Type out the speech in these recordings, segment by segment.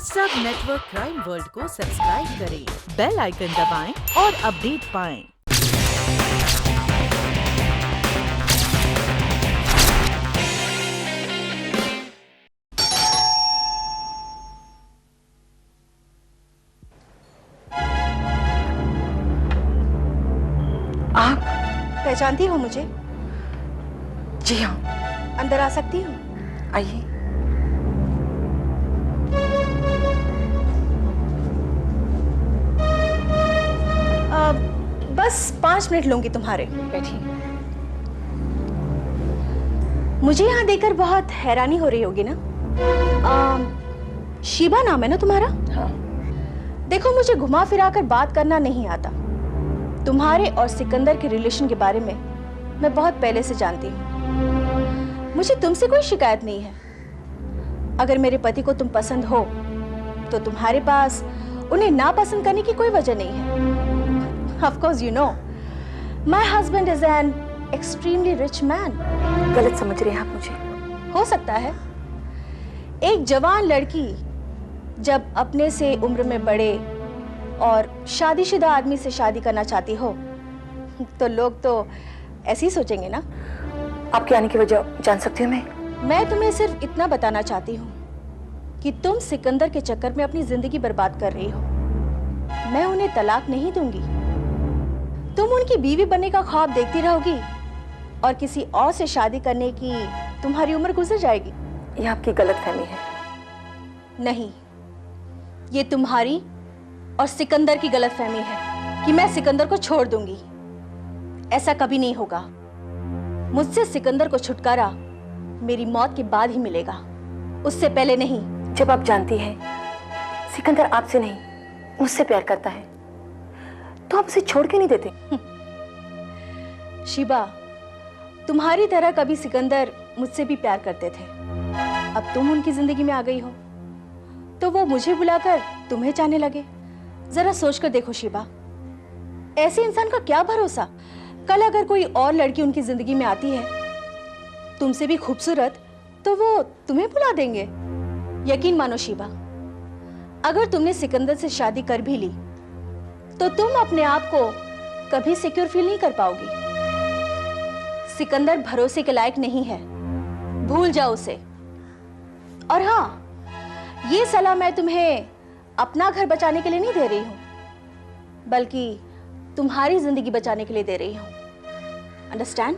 सब network crime world को subscribe करें, बेल आइकन दबाएं और अपडेट पाएं। आप पहचानती हो मुझे? जी हाँ, अंदर आ सकती हूँ? आइए। बस 5 मिनट लूंगी तुम्हारे। बैठिए। मुझे यहाँ देखकर बहुत हैरानी हो रही होगी ना? शीबा नाम है ना तुम्हारा? हाँ। देखो, मुझे घुमा फिरा कर बात करना नहीं आता। तुम्हारे और सिकंदर के रिलेशन के बारे में मैं बहुत पहले से जानती हूँ। मुझे तुमसे कोई शिकायत नहीं है। अगर मेरे पति को तुम पसंद हो तो तुम्हारे पास उन्हें नापसंद करने की कोई वजह नहीं है। Of course you know, my husband is an extremely rich man. गलत समझ रहे हैं आप मुझे। हो सकता है। एक जवान लड़की जब अपने से उम्र में बड़े और शादीशुदा आदमी से शादी करना चाहती हो तो लोग तो ऐसे ही सोचेंगे ना। आपके आने की वजह जान सकती हूँ मैं तुम्हें सिर्फ इतना बताना चाहती हूँ कि तुम सिकंदर के चक्कर में अपनी जिंदगी बर्बाद कर रही हो। मैं उन्हें तलाक नहीं दूंगी। तुम उनकी बीवी बनने का ख्वाब देखती रहोगी और किसी और से शादी करने की तुम्हारी उम्र गुजर जाएगी। यह आपकी गलतफहमी है। नहीं, ये तुम्हारी और सिकंदर की गलतफहमी है कि मैं सिकंदर को छोड़ दूंगी। ऐसा कभी नहीं होगा। मुझसे सिकंदर को छुटकारा मेरी मौत के बाद ही मिलेगा, उससे पहले नहीं। जब आप जानती हैं सिकंदर आपसे नहीं मुझसे प्यार करता है तो आप उसे छोड़ के नहीं देते। शीबा, तुम्हारी तरह कभी सिकंदर मुझसे भी प्यार करते थे। अब तुम उनकी जिंदगी में आ गई हो तो वो मुझे बुलाकर तुम्हें चाहने लगे। जरा सोचकर देखो शीबा, ऐसे इंसान का क्या भरोसा। कल अगर कोई और लड़की उनकी जिंदगी में आती है तुमसे भी खूबसूरत तो वो तुम्हें बुला देंगे। यकीन मानो शीबा, अगर तुमने सिकंदर से शादी कर भी ली तो तुम अपने आप को कभी सिक्योर फील नहीं कर पाओगी। सिकंदर भरोसे के लायक नहीं है, भूल जाओ उसे। और हाँ, ये सलाह मैं तुम्हें अपना घर बचाने के लिए नहीं दे रही हूं, बल्कि तुम्हारी जिंदगी बचाने के लिए दे रही हूं। अंडरस्टैंड?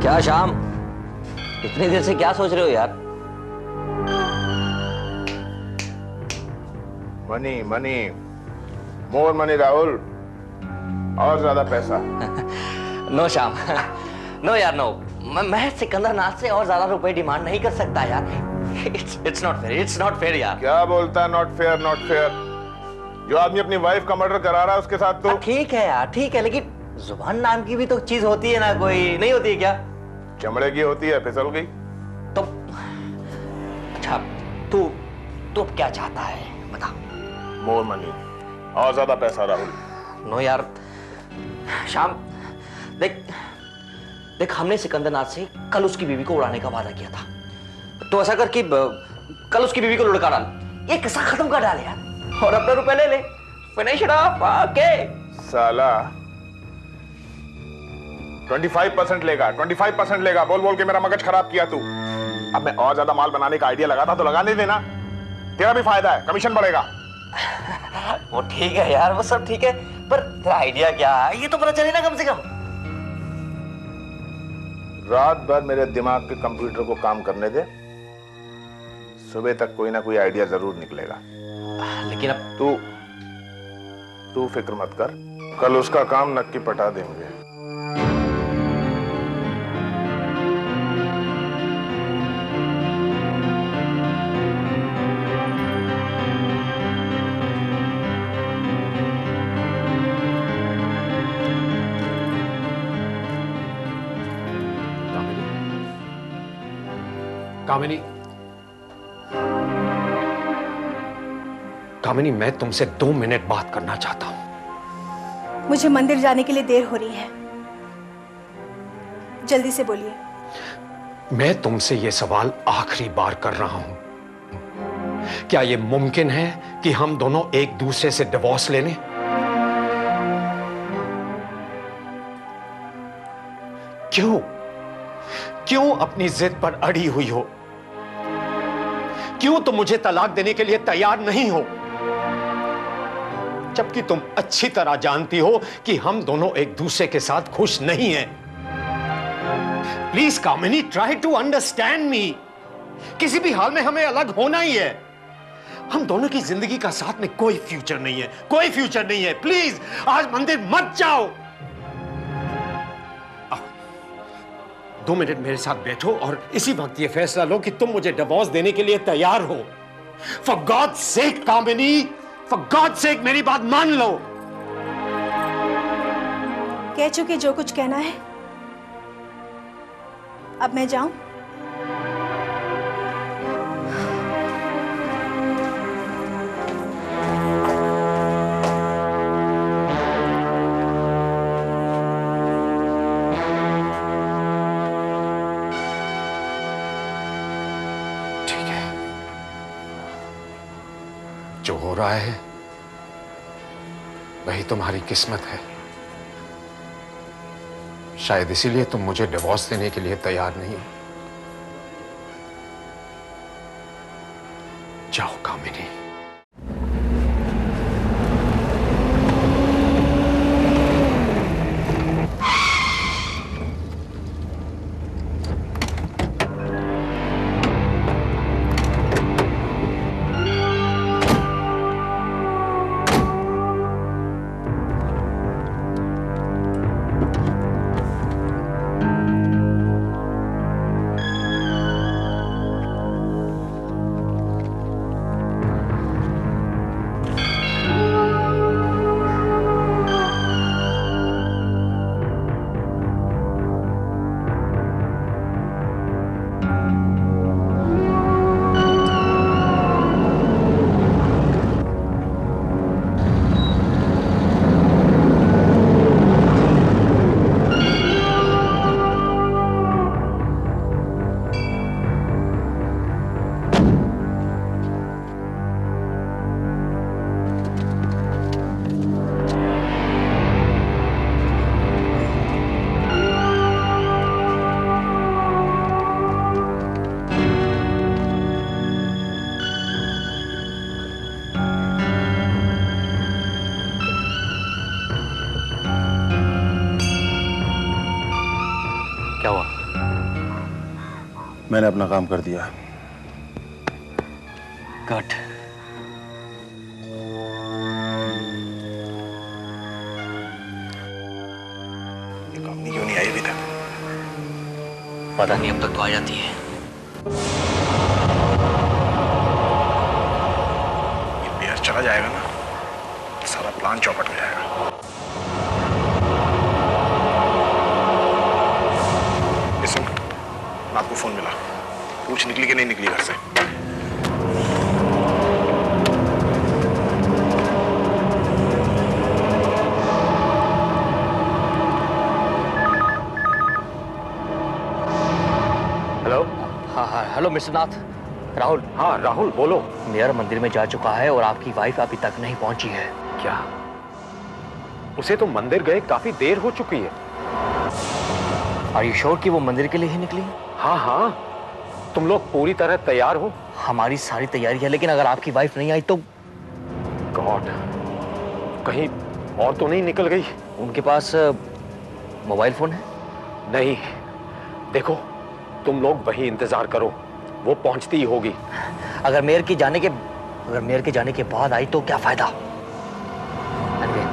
क्या शाम, इतनी देर से क्या सोच रहे हो यार? Money money, more money Rahul, और ज्यादा पैसा। नो शाम, नो यार नो। मैं सिकंदर नाथ से और ज्यादा रुपए डिमांड नहीं कर सकता यार। It's not fair, it's not fair यार। क्या बोलता है नॉट फेयर नॉट फेयर? जो आदमी अपनी वाइफ का मर्डर करा रहा है उसके साथ तो ठीक है यार, ठीक है, लेकिन जुबान नाम की भी तो चीज होती है ना, कोई नहीं होती है क्या? चमड़े की होती है, फिसल गई तो अच्छा, तू तू क्या चाहता है बता। मोर मनी, और ज्यादा पैसा राहुल। नो यार शाम, देख देख, हमने सिकंदर नाथ से कल उसकी बीवी को उड़ाने का वादा किया था, तो ऐसा कर कि कल उसकी बीवी को लुढ़का डाल, ये किस्सा खत्म कर डाल यार, और अपने रुपए ले ले। Finish it of. ओके साला 25% लेगा, 25% लेगा। बोल बोल के मेरा मगज खराब किया तू। अब मैं और ज्यादा माल बनाने का आइडिया लगा था तो लगाने देना, तेरा भी फायदा है, कमीशन बढ़ेगा। वो ठीक है यार, वो सब ठीक है, पर तेरा आइडिया क्या है ये तो पता चले ना कम से कम। रात भर मेरे दिमाग के कंप्यूटर को काम करने दे, सुबह तक कोई ना कोई आइडिया जरूर निकलेगा। लेकिन अब तू फिक्र मत कर, कल उसका काम नक्की पटा देंगे। कामिनी, कामिनी, मैं तुमसे 2 मिनट बात करना चाहता हूं। मुझे मंदिर जाने के लिए देर हो रही है, जल्दी से बोलिए। मैं तुमसे यह सवाल आखिरी बार कर रहा हूं, क्या यह मुमकिन है कि हम दोनों एक दूसरे से डिवोर्स ले लें? क्यों क्यों अपनी जिद पर अड़ी हुई हो? क्यों तुम मुझे तलाक देने के लिए तैयार नहीं हो, जबकि तुम अच्छी तरह जानती हो कि हम दोनों एक दूसरे के साथ खुश नहीं हैं? Please Kamini, try to understand me. किसी भी हाल में हमें अलग होना ही है। हम दोनों की जिंदगी का साथ में कोई फ्यूचर नहीं है, कोई फ्यूचर नहीं है। प्लीज आज मंदिर मत जाओ। 2 मिनट मेरे साथ बैठो और इसी वक्त ये फैसला लो कि तुम मुझे डिवोर्स देने के लिए तैयार हो। For God sake Kamini, for God sake मेरी बात मान लो। कह चुके जो कुछ कहना है, अब मैं जाऊं? जो हो रहा है वही तुम्हारी किस्मत है। शायद इसीलिए तुम मुझे डिवोर्स देने के लिए तैयार नहीं हो। जाओ कामिनी। क्या हुआ? मैंने अपना काम कर दिया। गुड। ये कंपनी क्यों नहीं आई अभी तक? पता नहीं, अब तक तो आ जाती है। ये पेयर चला जाएगा ना, तो सारा प्लान चौपट हो जाएगा। सुन, रात को फोन मिला, पूछ निकली कि नहीं निकली घर से। हेलो। हाँ, हेलो मिस्टर नाथ। राहुल। हाँ राहुल, बोलो। मेयर मंदिर में जा चुका है और आपकी वाइफ अभी तक नहीं पहुंची है। क्या? उसे तो मंदिर गए काफी देर हो चुकी है। आर यू श्योर कि वो मंदिर के लिए ही निकली? हाँ हाँ, तुम लोग पूरी तरह तैयार हो? हमारी सारी तैयारी है, लेकिन अगर आपकी वाइफ नहीं आई तो? गॉड, कहीं और तो नहीं निकल गई? उनके पास मोबाइल फोन है? नहीं, देखो तुम लोग वही इंतजार करो, वो पहुंचती ही होगी। अगर मेयर के जाने के बाद आई तो क्या फायदा? Anyway,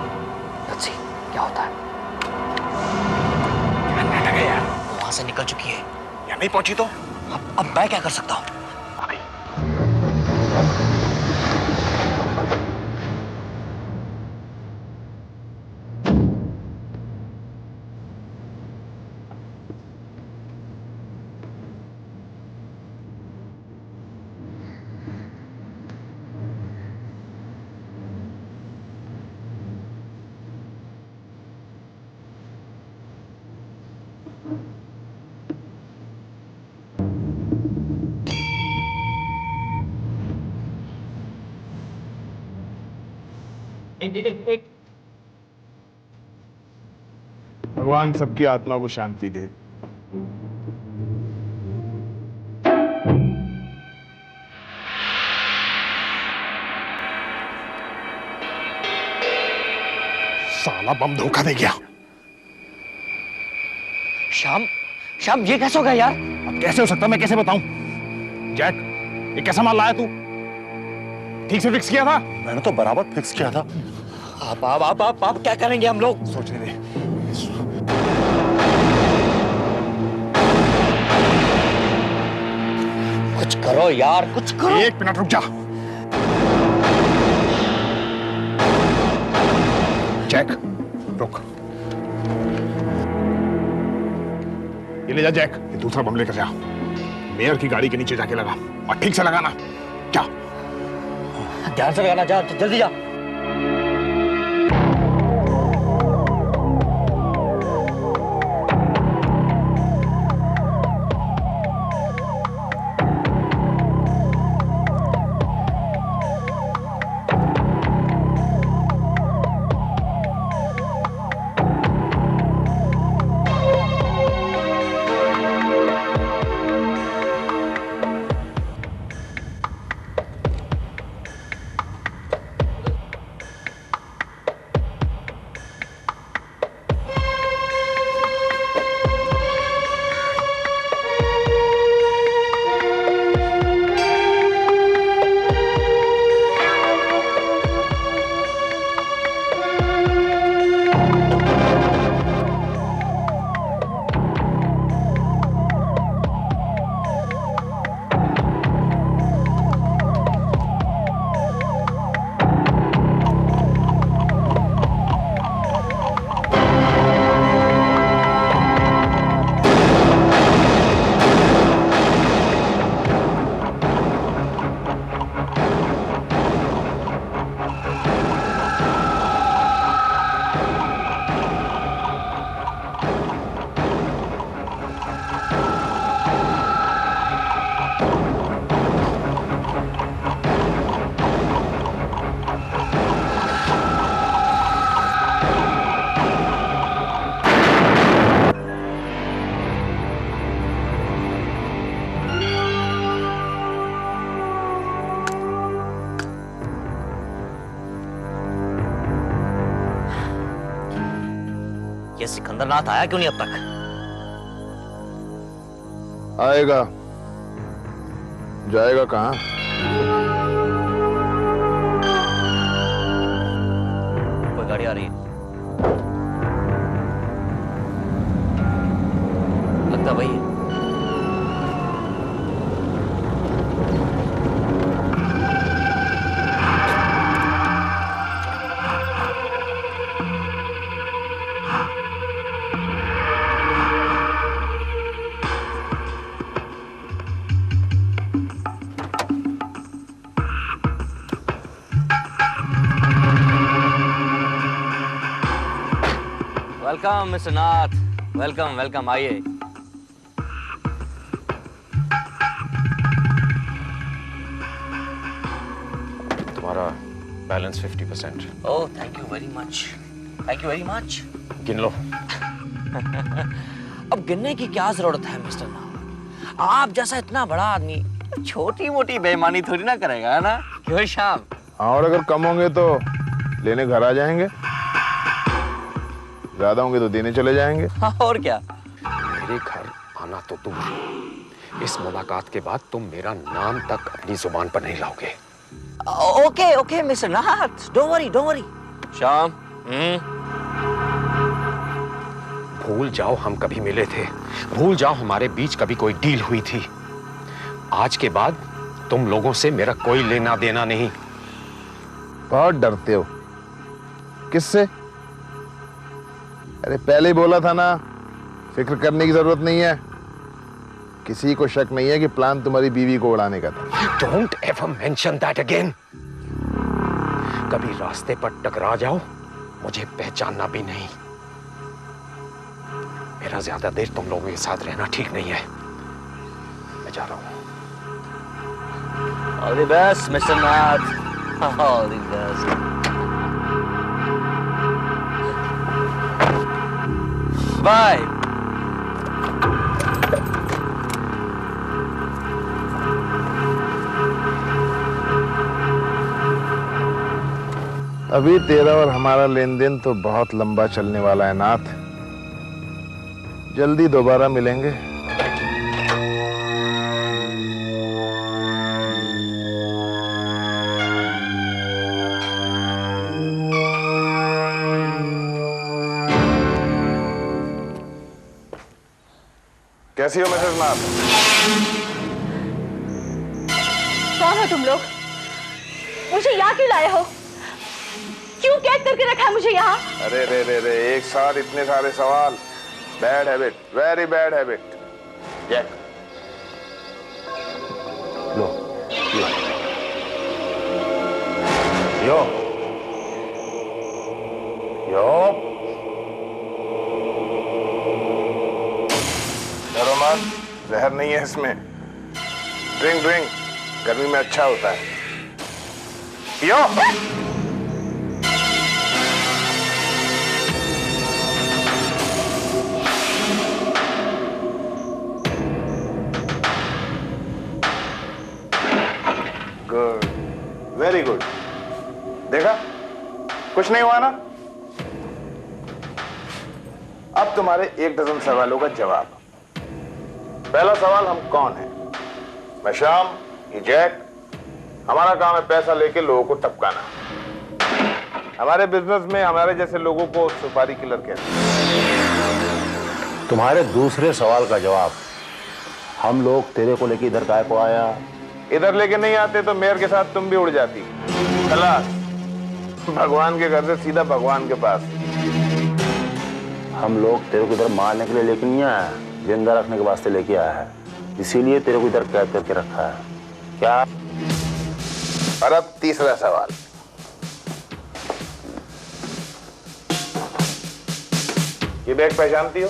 let's see, क्या होता है। वहां से निकल चुकी है या नहीं पहुंची तो? अब मैं क्या कर सकता हूँ? भगवान सबकी आत्मा को शांति दे। साला बम धोखा दे गया। श्याम, श्याम ये कैसे हो गया यार? अब कैसे हो सकता है, मैं कैसे बताऊं? जैक, ये कैसा माल लाया तू? ठीक से फिक्स किया था? मैंने तो बराबर फिक्स किया था। आप क्या करेंगे हम लोग? सोचने दे। कुछ करो यार, कुछ करो। 1 मिनट रुक जा। जैक, रुक। ये ले जा जैक, ये दूसरा बम लेकर जा। मेयर की गाड़ी के नीचे जाके लगा और ठीक से लगाना। क्या? ध्यान से लगाना, जा जल्दी जा। ये सिकंदरनाथ आया क्यों नहीं अब तक? आएगा, जाएगा कहाँ? कोई गाड़ी आ रही है, लगता वही है। वेलकम मिस्टर नाथ, वेलकम वेलकम, आइए। तुम्हारा balance 50%। Oh thank you very much, thank you very much. गिन लो। अब गिनने की क्या जरूरत है मिस्टर नाथ? आप जैसा इतना बड़ा आदमी छोटी मोटी बेईमानी थोड़ी ना करेगा, है ना? क्यों श्याम? और अगर कम होंगे तो लेने घर आ जाएंगे, ज्यादा होंगे तो देने चले जाएंगे। हाँ, और क्या? मेरे घर आना तो दूर, इस मुलाकात के बाद तुम मेरा नाम तक अपनी जुबान पर नहीं लाओगे। Okay okay mister Nath, don't worry don't worry. Shyam, भूल जाओ हम कभी मिले थे, भूल जाओ हमारे बीच कभी कोई डील हुई थी। आज के बाद तुम लोगों से मेरा कोई लेना देना नहीं। बहुत डरते हो। किससे? अरे पहले ही बोला था ना, फिक्र करने की जरूरत नहीं है। किसी को शक नहीं है कि प्लान तुम्हारी बीवी को उड़ाने का था। Don't ever mention that again. कभी रास्ते पर टकरा जाओ, मुझे पहचानना भी नहीं। मेरा ज्यादा देर तुम लोगों के साथ रहना ठीक नहीं है। मैं जा रहा हूं। All the best, Mr. Nath. All the best. Bye. अभी तेरा और हमारा लेन देन तो बहुत लंबा चलने वाला है नाथ। जल्दी दोबारा मिलेंगे। कैसी हो मिसेस नाथ? कौन हो तुम लोग? मुझे यहाँ क्यों लाए हो? क्यों कैद करके रखा है मुझे यहाँ? अरे रे रे रे, एक साथ इतने सारे सवाल। Bad habit, very bad habit. Jack, लो यो यो डरो मत, जहर नहीं है इसमें। ड्रिंक ड्रिंक, गर्मी में अच्छा होता है। पियो। Good, very good. देखा, कुछ नहीं हुआ ना? अब तुम्हारे 1 डजन सवालों का जवाब। पहला सवाल, हम कौन हैं? मैं श्याम, ये जैक। हमारा काम है पैसा लेके लोगों को टपकाना। हमारे बिजनेस में हमारे जैसे लोगों को सुपारी किलर कहते हैं। तुम्हारे दूसरे सवाल का जवाब, हम लोग तेरे को लेके इधर काहे को आया? इधर लेके नहीं आते तो मेयर के साथ तुम भी उड़ जाती। खलास, भगवान के घर से सीधा भगवान के पास। हम लोग तेरे को इधर मारने के लिए लेके नहीं आया, जिंदा रखने के वास्ते लेके आया है। इसीलिए तेरे को इधर कैद करके रखा है। क्या? और अब तीसरा सवाल, ये बैग पहचानती हो?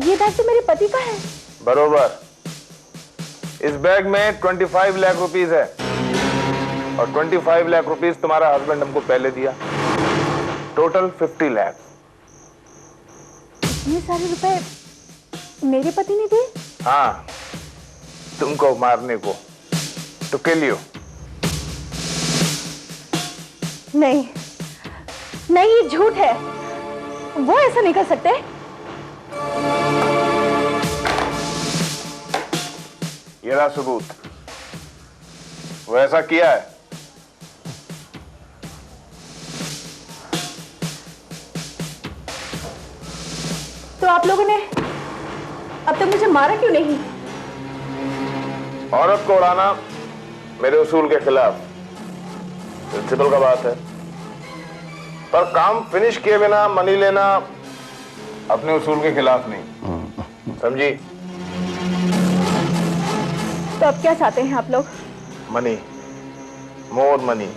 ये बैग तो मेरे पति का है। बरोबर। इस बैग में 25 लाख रुपीस है और 25 लाख रुपीस तुम्हारा हस्बैंड हमको पहले दिया। टोटल 50 लाख। इतने सारे रुपए मेरे पति ने दिए? हाँ, तुमको मारने को, टू किल यू। नहीं नहीं, ये झूठ है। वो ऐसा नहीं कर सकते। ये रहा सबूत। वो ऐसा किया है। तो आप लोगों ने अब तक मुझे मारा क्यों नहीं? औरत को उड़ाना मेरे उसूल के खिलाफ, प्रिंसिपल का बात है। पर काम फिनिश किए बिना मनी लेना अपने उसूल के खिलाफ नहीं, समझी? तो अब क्या चाहते हैं आप लोग? Money, more money.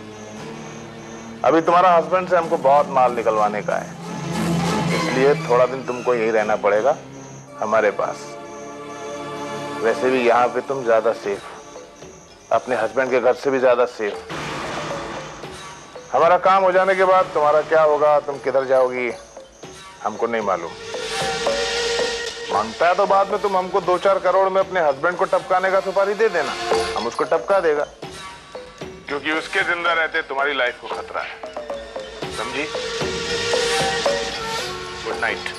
अभी तुम्हारा हस्बैंड से हमको बहुत माल निकलवाने का है, इसलिए थोड़ा दिन तुमको यही रहना पड़ेगा हमारे पास। वैसे भी यहाँ पे तुम ज्यादा सेफ, अपने हस्बैंड के घर से भी ज्यादा सेफ। हमारा काम हो जाने के बाद तुम्हारा क्या होगा, तुम किधर जाओगी, हमको नहीं मालूम। मांगता है तो बाद में तुम हमको 2-4 करोड़ में अपने हस्बैंड को टपकाने का सुपारी दे देना, हम उसको टपका देगा, क्योंकि उसके जिंदा रहते तुम्हारी लाइफ को खतरा है, समझी? Good night.